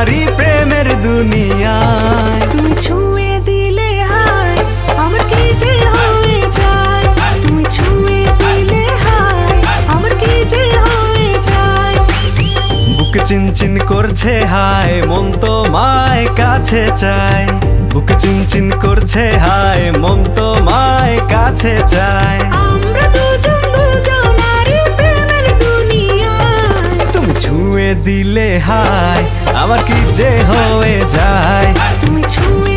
নারী প্রেমের দুনিয়ায়। তুমি ছুঁয়ে দিলে হায় আমার কি যে হয়ে যায়, তুমি ছুঁয়ে দিলে হায় আমার কি যে হয়ে যায়। বুক চিনচিন করছে হায় মন তোমায় কাছে চায়, বুক চিনচিন করছে হায় মন তোমায় কাছে চায়। আমরা দুজন দুজনারই প্রেমের দুনিয়ায়। তুমি ছুঁয়ে দিলে হায় আমার কি যে হয়ে যায়, তুমি ছুঁয়ে